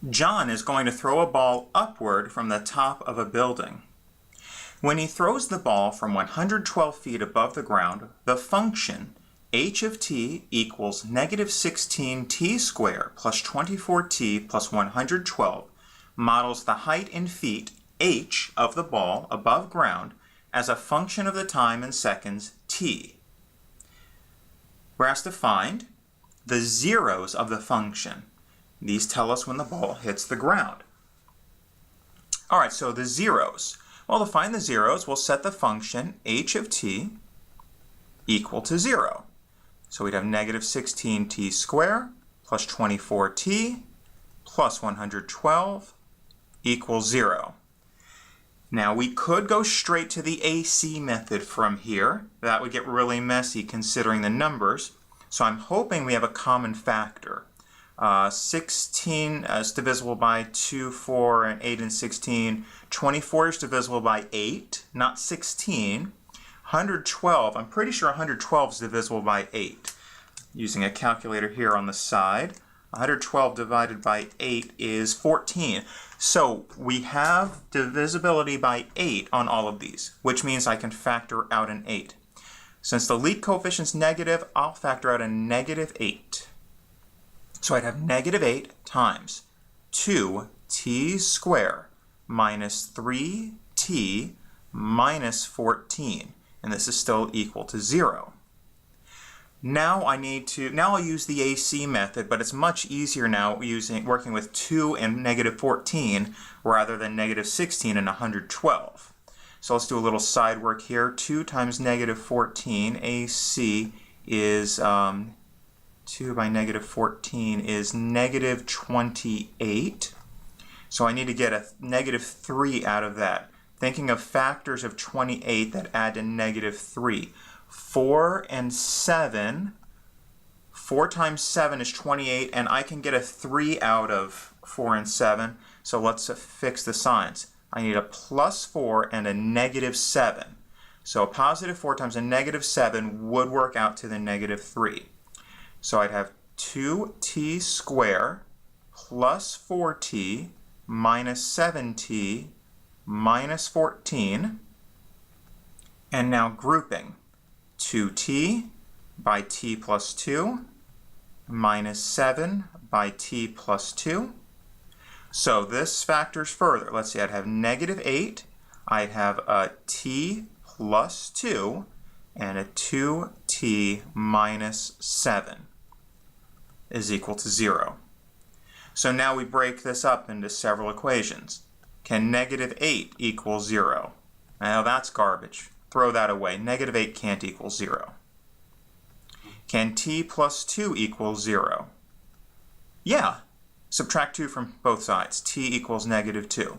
John is going to throw a ball upward from the top of a building. When he throws the ball from 112 feet above the ground, the function h of t equals negative 16t squared plus 24t plus 112 models the height in feet h of the ball above ground as a function of the time in seconds t. We're asked to find the zeros of the function. These tell us when the ball hits the ground. All right, so the zeros. Well, to find the zeros, we'll set the function h of t equal to 0. So we'd have negative 16t squared plus 24t plus 112 equals 0. Now we could go straight to the AC method from here. That would get really messy considering the numbers. So I'm hoping we have a common factor. 16 is divisible by 2, 4, and 8 and 16. 24 is divisible by 8, not 16. 112, I'm pretty sure 112 is divisible by 8. Using a calculator here on the side, 112 divided by 8 is 14. So we have divisibility by 8 on all of these, which means I can factor out an 8. Since the lead coefficient is negative, I'll factor out a negative 8. So I'd have negative 8 times 2t squared minus 3t minus 14. And this is still equal to 0. Now I'll use the AC method, but it's much easier now working with 2 and negative 14 rather than negative 16 and 112. So let's do a little side work here. 2 times negative 14, AC is 2 by negative 14 is negative 28. So I need to get a negative 3 out of that. Thinking of factors of 28 that add to negative 3. 4 and 7. 4 times 7 is 28, and I can get a 3 out of 4 and 7. So let's fix the signs. I need a plus 4 and a negative 7. So a positive 4 times a negative 7 would work out to the negative 3. So I'd have 2t squared plus 4t minus 7t minus 14. And now grouping. 2t by t plus 2 minus 7 by t plus 2. So this factors further. Let's see, I'd have negative 8. I'd have a t plus 2 and a 2t minus 7 is equal to 0. So now we break this up into several equations. Can negative 8 equal 0? Now that's garbage. Throw that away. Negative 8 can't equal 0. Can t plus 2 equal 0? Yeah. Subtract 2 from both sides. T equals negative 2.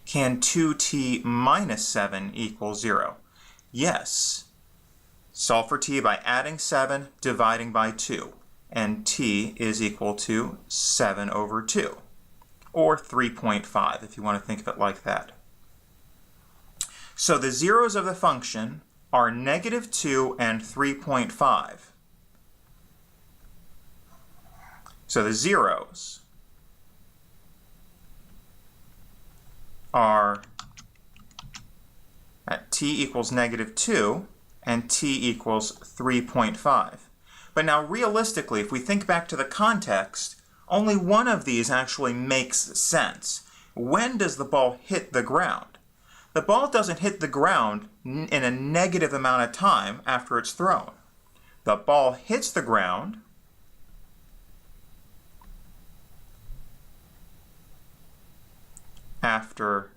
Can 2t minus 7 equal 0? Yes. Solve for t by adding 7, dividing by 2. And t is equal to 7 over 2. Or 3.5 if you want to think of it like that. So the zeros of the function are negative 2 and 3.5. So the zeros are at t equals negative 2 and t equals 3.5. But now realistically, if we think back to the context, only one of these actually makes sense. When does the ball hit the ground? The ball doesn't hit the ground in a negative amount of time after it's thrown. The ball hits the ground after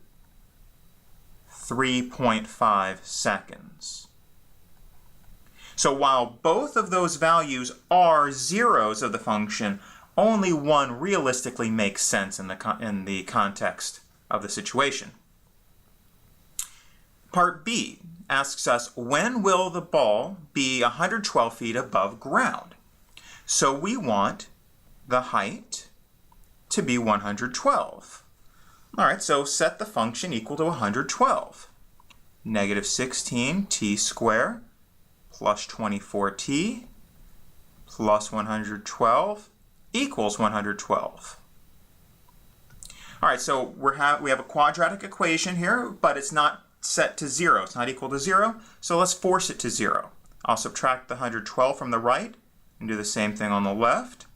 3.5 seconds. So while both of those values are zeros of the function, only one realistically makes sense in the context of the situation. Part B asks us, when will the ball be 112 feet above ground? So we want the height to be 112. All right, so set the function equal to 112. Negative 16t squared plus 24t plus 112 equals 112. All right, so we have a quadratic equation here, but it's not set to 0. It's not equal to 0, so let's force it to 0. I'll subtract the 112 from the right and do the same thing on the left.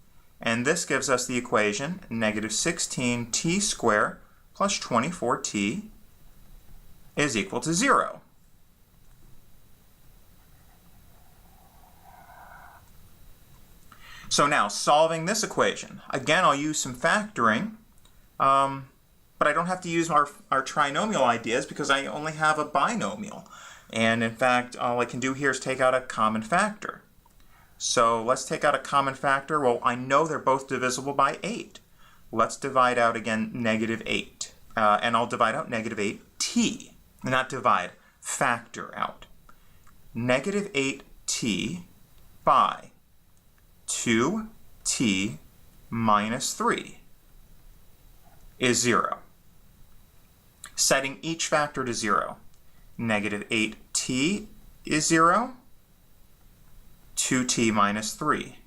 And this gives us the equation negative 16t squared plus 24t is equal to 0. So now, solving this equation. Again, I'll use some factoring, but I don't have to use our trinomial ideas because I only have a binomial. And in fact, all I can do here is take out a common factor. So let's take out a common factor. Well, I know they're both divisible by 8. Let's divide out again negative 8. And I'll divide out negative 8t. Not divide, factor out. Negative 8t by 2t minus 3 is 0. Setting each factor to 0. Negative 8t is 0. 2t minus 3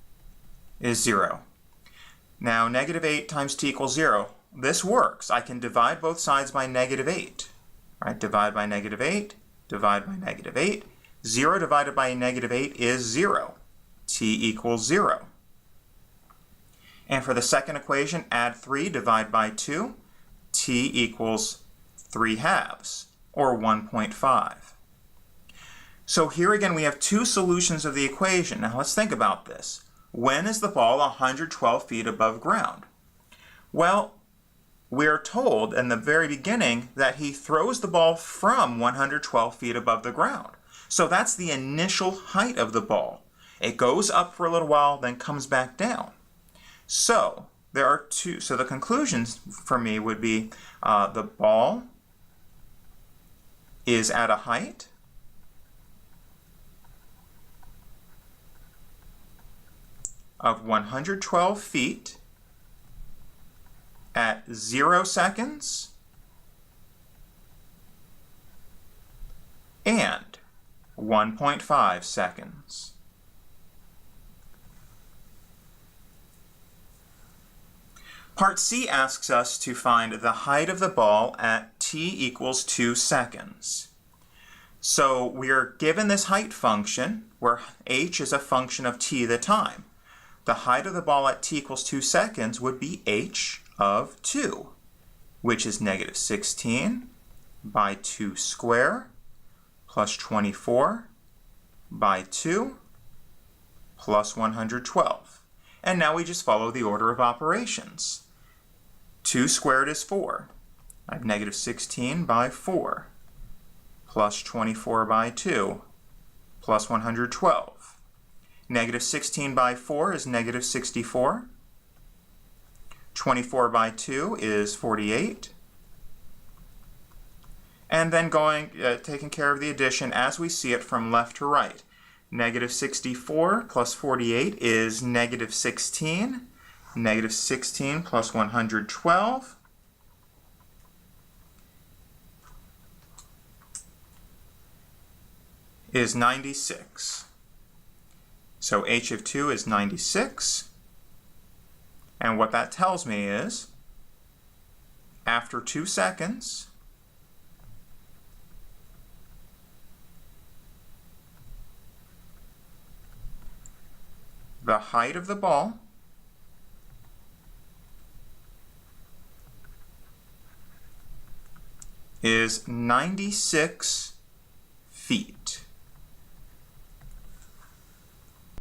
is 0. Now, negative 8 times t equals 0. This works. I can divide both sides by negative 8. Right? Divide by negative 8, divide by negative 8. 0 divided by negative 8 is 0. T equals 0. And for the second equation, add 3, divide by 2. T equals 3/2, or 1.5. So here again we have two solutions of the equation. Now let's think about this. When is the ball 112 feet above ground? Well, we're told in the very beginning that he throws the ball from 112 feet above the ground. So that's the initial height of the ball. It goes up for a little while, then comes back down. So there are two. So the conclusions for me would be the ball is at a height of 112 feet at 0 seconds and 1.5 seconds. Part C asks us to find the height of the ball at t equals 2 seconds. So we are given this height function where h is a function of t, the time. The height of the ball at t equals 2 seconds would be h of 2, which is negative 16 by 2 squared plus 24 by 2 plus 112. And now we just follow the order of operations. 2 squared is 4. I have negative 16 by 4 plus 24 by 2 plus 112. Negative 16 by 4 is negative 64. 24 by 2 is 48. And then taking care of the addition as we see it from left to right. Negative 64 plus 48 is negative 16. Negative 16 plus 112 is 96. So h of 2 is 96. And what that tells me is, after 2 seconds, the height of the ball is 96 feet.